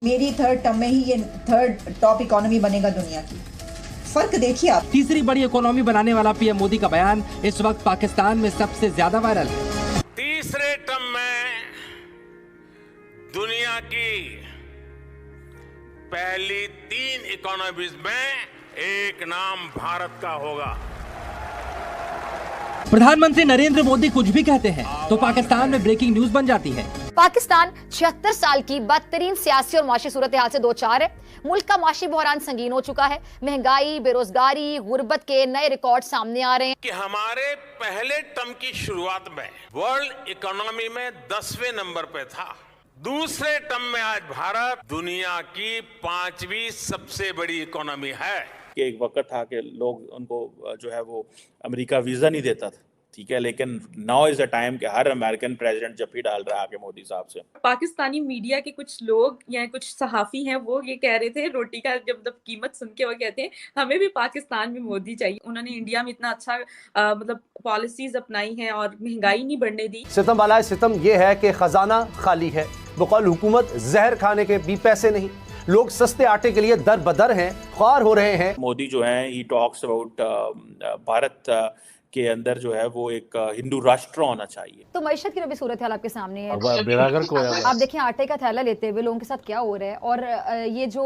मेरी third term में ही ये थर्ड टॉप इकोनॉमी बनेगा दुनिया की। फर्क देखिए आप। तीसरी बड़ी इकोनॉमी बनाने वाला पीएम मोदी का बयान इस वक्त पाकिस्तान में सबसे ज्यादा वायरल है। तीसरे टर्म में दुनिया की पहली 3 इकोनॉमीज में एक नाम भारत का होगा। प्रधानमंत्री नरेंद्र मोदी कुछ भी कहते हैं तो पाकिस्तान में ब्रेकिंग न्यूज बन जाती है। पाकिस्तान 76 साल की बदतरीन सियासी और माशी सूरत हाल से दो चार है। मुल्क का माशी बहरान संगीन हो चुका है। महंगाई, बेरोजगारी, गुर्बत के नए रिकॉर्ड सामने आ रहे हैं कि हमारे पहले टर्म की शुरुआत में वर्ल्ड इकोनॉमी में 10वें नंबर पे था। दूसरे टर्म में आज भारत दुनिया की 5वीं सबसे बड़ी इकोनॉमी है। कि एक वक्त था कि लोग उनको जो है वो अमेरिका वीज़ा नहीं देता था, ठीक है, लेकिन नाउ इज अ टाइम कि हर अमेरिकन प्रेसिडेंट जब भी डाल रहा है आके मोदी साहब से। पाकिस्तानी मीडिया के कुछ लोग या कुछ सहाफ़ी हैं, वो ये कह रहे थे रोटी का जब कीमत सुन के वो कहते हैं हमें भी पाकिस्तान में मोदी चाहिए। उन्होंने इंडिया में इतना अच्छा मतलब पॉलिसीज अपनाई हैं और महंगाई नहीं बढ़ने दी। सितम वाला सितम ये है कि खजाना खाली है, बकौल हुकूमत जहर खाने के भी पैसे नहीं। लोग सस्ते आटे के लिए दर बदर हैं, ख्वार हो रहे हैं। मोदी जो है ही टॉक्स अबाउट भारत के अंदर जो है वो एक हिंदू राष्ट्र होना चाहिए। तो मईशत की भी सूरत हाल आपके सामने है। आप आप देखिए आटे का थैला लेते हुए लोगों के साथ क्या हो रहा है। और ये जो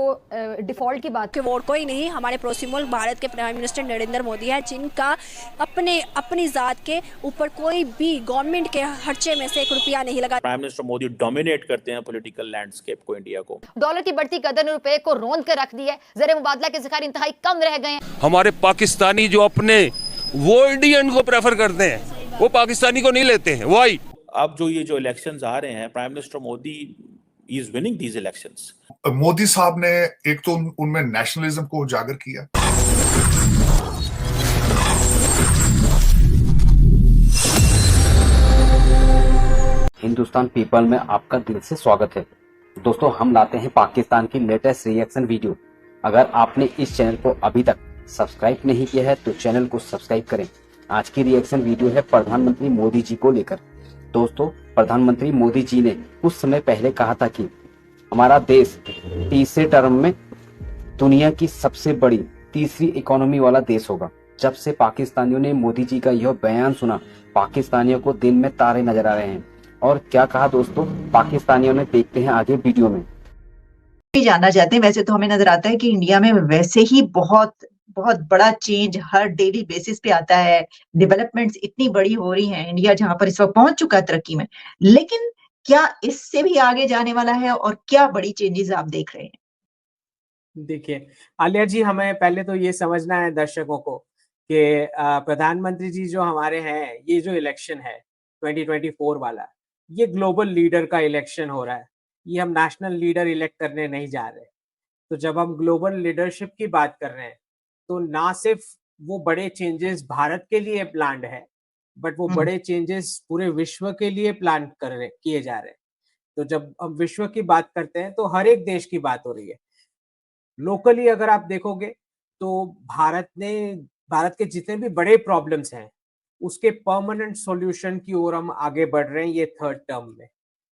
डिफॉल्ट की बात, वोट कोई नहीं, हमारे पड़ोसी मुल्क भारत के प्राइम मिनिस्टर नरेंद्र मोदी है, जिनका अपनी जात के ऊपर कोई भी गवर्नमेंट के खर्चे में से 1 रुपया नहीं लगा। प्राइम मिनिस्टर मोदी डोमिनेट करते हैं पॉलिटिकल लैंडस्केप को, इंडिया को। डॉलर की बढ़ती कदर ने रुपए को रोंद कर रख दिया है। ज़र मुबादला के ज़खायर इंतहाई कम रह गए हैं। हमारे पाकिस्तानी जो अपने वो इंडियन को प्रेफर करते हैं, वो पाकिस्तानी को नहीं लेते हैं। वाई अब जो ये जो इलेक्शंस आ रहे हैं, prime minister Modi is winning these elections. Modi साहब ने एक तो उनमें नेशनलिज्म को उजागर किया। हिंदुस्तान पीपल में आपका दिल से स्वागत है। दोस्तों, हम लाते हैं पाकिस्तान की लेटेस्ट रिएक्शन वीडियो। अगर आपने इस चैनल को अभी तक सब्सक्राइब नहीं किया है तो चैनल को सब्सक्राइब करें। आज की रिएक्शन वीडियो है प्रधानमंत्री मोदी जी को लेकर। दोस्तों, प्रधानमंत्री मोदी जी ने कुछ समय पहले कहा था कि हमारा देश तीसरे टर्म में दुनिया की सबसे बड़ी तीसरी इकोनॉमी वाला देश होगा। जब से पाकिस्तानियों ने मोदी जी का यह बयान सुना, पाकिस्तानियों को दिन में तारे नजर आ रहे हैं। और क्या कहा दोस्तों पाकिस्तानियों ने, देखते हैं आगे वीडियो में। जानना चाहते हैं। वैसे तो हमें नजर आता है कि इंडिया में वैसे ही बहुत बहुत बड़ा चेंज हर डेली बेसिस पे आता है। डेवलपमेंट्स इतनी बड़ी हो रही हैं, इंडिया जहां पर इस वक्त पहुंच चुका है तरक्की में, लेकिन क्या इससे भी आगे जाने वाला है और क्या बड़ी चेंजेस आप देख रहे हैं? देखिए आलिया जी, हमें पहले तो ये समझना है दर्शकों को कि प्रधानमंत्री जी जो हमारे हैं, ये जो इलेक्शन है 2024 वाला, ये ग्लोबल लीडर का इलेक्शन हो रहा है। ये हम नेशनल लीडर इलेक्ट करने नहीं जा रहे। तो जब हम ग्लोबल लीडरशिप की बात कर रहे हैं तो ना सिर्फ वो बड़े चेंजेस भारत के लिए प्लान्ड है, बट वो बड़े चेंजेस पूरे विश्व के लिए प्लान किए जा रहे हैं। तो जब हम विश्व की बात करते हैं तो हर एक देश की बात हो रही है। लोकली अगर आप देखोगे तो भारत के जितने भी बड़े प्रॉब्लम्स हैं, उसके परमानेंट सॉल्यूशन की ओर हम आगे बढ़ रहे हैं ये थर्ड टर्म में।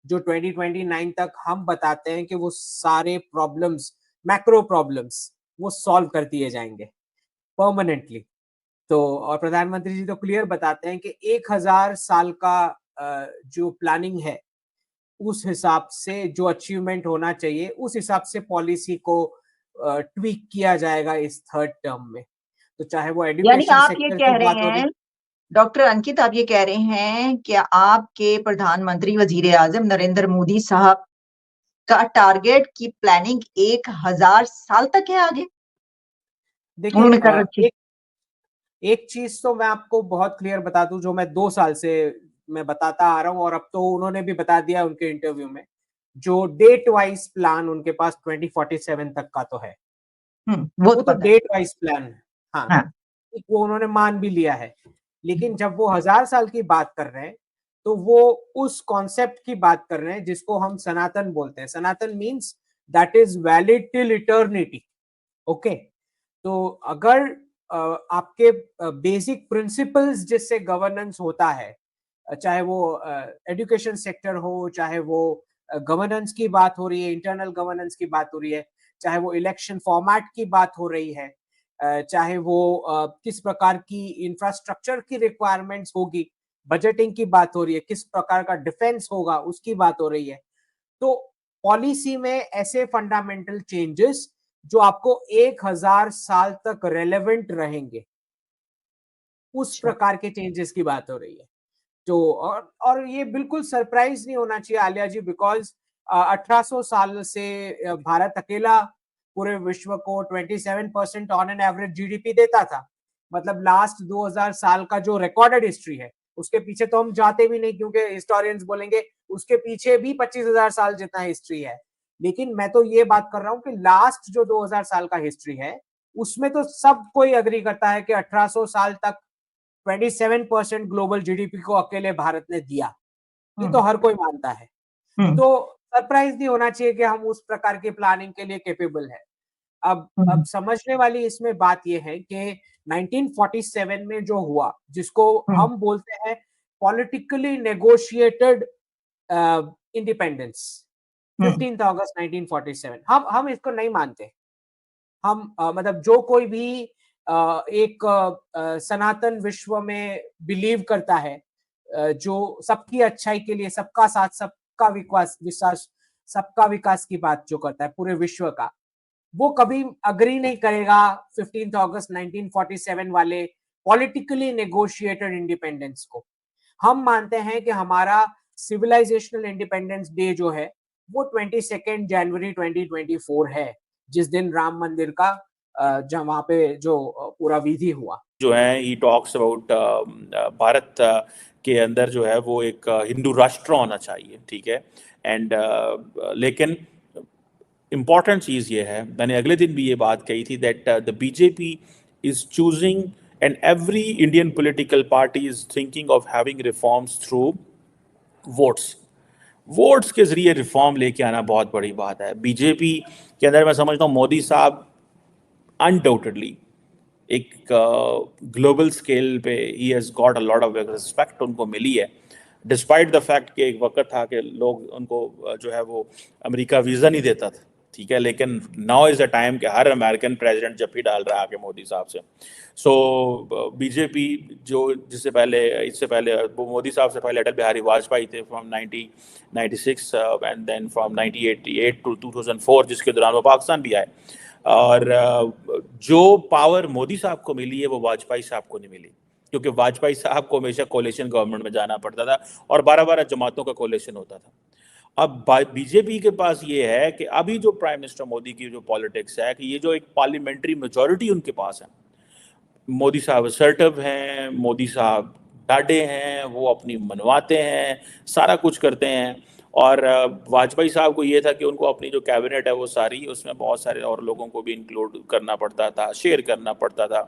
जो 2029 तक हम बताते हैं कि वो सारे प्रॉब्लम्स, मैक्रो प्रॉब्लम्स, वो सॉल्व कर दिए जाएंगे परमानेंटली। तो और प्रधानमंत्री जी तो क्लियर बताते हैं कि 1000 साल का जो प्लानिंग है, उस हिसाब से जो अचीवमेंट होना चाहिए, उस हिसाब से पॉलिसी को ट्वीक किया जाएगा इस थर्ड टर्म में। तो चाहे वो एजुकेशन सेक्टर की बात हो रही। डॉक्टर अंकित, आप ये कह रहे हैं कि आपके प्रधानमंत्री वजीर आजम नरेंद्र मोदी साहब का टारगेट की प्लानिंग 1000 साल तक है आगे? देखिए, एक चीज तो मैं आपको बहुत क्लियर बता दूं, जो मैं 2 साल से मैं बताता आ रहा हूं, और अब तो उन्होंने भी बता दिया उनके इंटरव्यू में, जो डेट वाइज प्लान उनके पास 2047 तक का तो है। वो तो डेट वाइज प्लान है। हाँ, वो उन्होंने मान भी लिया है। लेकिन जब वो 1000 साल की बात कर रहे हैं तो वो उस कॉन्सेप्ट की बात कर रहे हैं जिसको हम सनातन बोलते हैं। Sanatan means that is valid till eternity. Okay, तो अगर आपके बेसिक प्रिंसिपल्स जिससे गवर्नेंस होता है, चाहे वो एजुकेशन सेक्टर हो, चाहे वो गवर्नेंस की बात हो रही है, इंटरनल गवर्नेंस की बात हो रही है, चाहे वो इलेक्शन फॉर्मेट की बात हो रही है, चाहे वो किस प्रकार की इंफ्रास्ट्रक्चर की रिक्वायरमेंट्स होगी, बजटिंग की बात हो रही है, किस प्रकार का डिफेंस होगा उसकी बात हो रही है। तो पॉलिसी में ऐसे फंडामेंटल चेंजेस जो आपको 1000 साल तक रेलेवेंट रहेंगे, उस प्रकार के चेंजेस की बात हो रही है। तो और ये बिल्कुल सरप्राइज नहीं होना चाहिए आलिया जी, बिकॉज 1800 साल से भारत अकेला पूरे विश्व को 27% ऑन एन एवरेज जीडीपी देता था। मतलब लास्ट 2000 साल का जो रिकॉर्डेड हिस्ट्री है उसके पीछे तो हम जाते भी नहीं, क्योंकि हिस्टोरियंस बोलेंगे उसके पीछे भी 25,000 साल जितना हिस्ट्री है। लेकिन मैं तो ये बात कर रहा हूँ कि लास्ट जो 2000 साल का हिस्ट्री है उसमें तो सब कोई अग्री करता है कि 1800 साल तक 27% ग्लोबल जीडीपी को अकेले भारत ने दिया। ये तो हर कोई मानता है। तो सरप्राइज नहीं होना चाहिए कि हम उस प्रकार की प्लानिंग के लिए कैपेबल है। अब समझने वाली इसमें बात यह है कि 1947 में जो हुआ, जिसको हम बोलते हैं पॉलिटिकली नेगोशिएटेड इंडिपेंडेंस, 15 अगस्त 1947, हम इसको नहीं मानते। हम मतलब जो कोई भी एक सनातन विश्व में बिलीव करता है, जो सबकी अच्छाई के लिए सबका साथ सबका विकास सबका विकास की बात जो करता है पूरे विश्व का, वो कभी अग्री नहीं करेगा 15 अगस्त 1947 वाले पॉलिटिकली नेगोशिएटेड इंडिपेंडेंस को। हम मानते हैं कि हमारा सिविलाइजेशनल इंडिपेंडेंस डे जो है वो 22 जनवरी 2024 है, जिस दिन राम मंदिर का जब वहां पे जो पूरा विधि हुआ जो है, ही टॉक्स अबाउट भारत के अंदर जो है वो एक हिंदू राष्ट्र होना चाहिए, ठीक है। एंड लेकिन इम्पॉर्टेंट चीज़ ये है, मैंने अगले दिन भी ये बात कही थी, that the BJP is choosing and every Indian political party is thinking of having reforms through votes के जरिए रिफॉर्म लेके आना बहुत बड़ी बात है। बीजेपी के अंदर मैं समझता हूँ मोदी साहब अनडाउटेडली एक ग्लोबल स्केल पे he has got a lot of respect उनको मिली है, डिस्पाइट द फैक्ट कि एक वक्त था कि लोग उनको जो है वो अमेरिका वीज़ा नहीं देता था, ठीक है। लेकिन नाउ इज़ द टाइम कि हर अमेरिकन प्रेसिडेंट जप्पी डाल रहा है आके मोदी साहब से। सो बीजेपी जो इससे पहले वो मोदी साहब से पहले अटल बिहारी वाजपेयी थे from 1996 and then from 1988 to 2004, जिसके दौरान वो पाकिस्तान भी आए। और जो पावर मोदी साहब को मिली है वो वाजपेयी साहब को नहीं मिली, क्योंकि वाजपेयी साहब को हमेशा कोalition गवर्नमेंट में जाना पड़ता था और 12-12 जमातों का कोalition होता था। अब बीजेपी के पास ये है कि अभी जो प्राइम मिनिस्टर मोदी की जो पॉलिटिक्स है कि ये जो एक पार्लियामेंट्री मेजॉरिटी उनके पास है, मोदी साहब असर्टिव हैं, मोदी साहब डाढ़े हैं, वो अपनी मनवाते हैं, सारा कुछ करते हैं। और वाजपेयी साहब को ये था कि उनको अपनी जो कैबिनेट है वो सारी, उसमें बहुत सारे और लोगों को भी इंक्लूड करना पड़ता था, शेयर करना पड़ता था।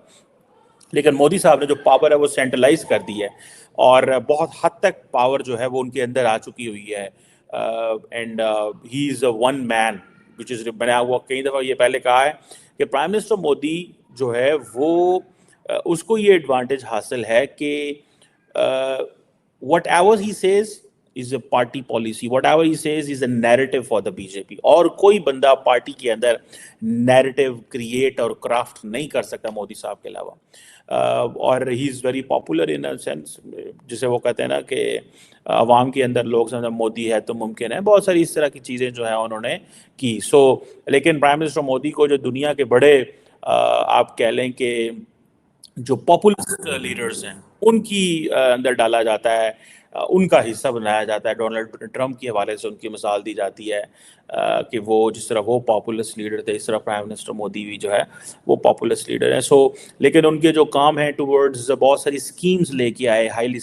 लेकिन मोदी साहब ने जो पावर है वो सेंट्रलाइज कर दी है और बहुत हद तक पावर जो है वो उनके अंदर आ चुकी हुई है। And he is a one man which is, मैंने वो कई दफ़ा ये पहले कहा है कि प्राइम मिनिस्टर मोदी जो है वो उसको ये एडवांटेज हासिल है कि what ever he says is a party policy, whatever he says is a narrative for the BJP, और कोई बंदा पार्टी के अंदर narrative create और craft नहीं कर सकता मोदी साहब के अलावा। और he is very popular in a sense, जिसे वो कहते हैं ना कि आवाम के अंदर लोग समझते मोदी है तो मुमकिन है, बहुत सारी इस तरह की चीज़ें जो है उन्होंने की। लेकिन प्राइम मिनिस्टर मोदी को जो दुनिया के बड़े आप कह लें कि जो पॉपुलिस्ट लीडर्स हैं उनकी अंदर डाला जाता है, उनका हिस्सा बनाया जाता है। डोनाल्ड ट्रंप के हवाले से उनकी मिसाल दी जाती है कि वो जिस तरह वो पॉपुलिस्ट लीडर थे, इस तरह प्राइम मिनिस्टर मोदी भी जो है वो पॉपुलिस्ट लीडर है। लेकिन उनके जो काम है टुवर्ड्स बहुत सारी स्कीम्स लेके आए, हाईली